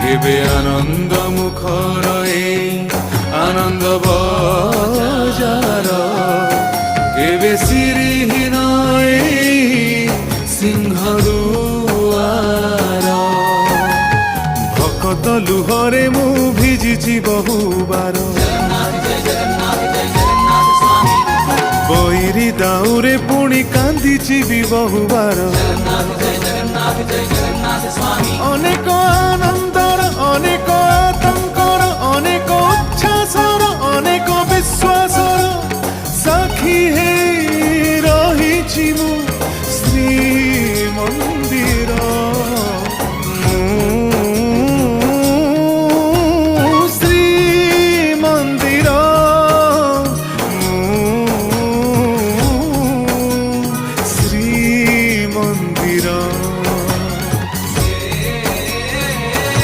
केबे आनंद मुखर आनंद बजार केबे सिरिहीन सिंहदुआर भकत लुहरे मु भिजिछि बहुबार बैरी दाउरे पुणी कांदिछि भी बहुबार अनेक आनंद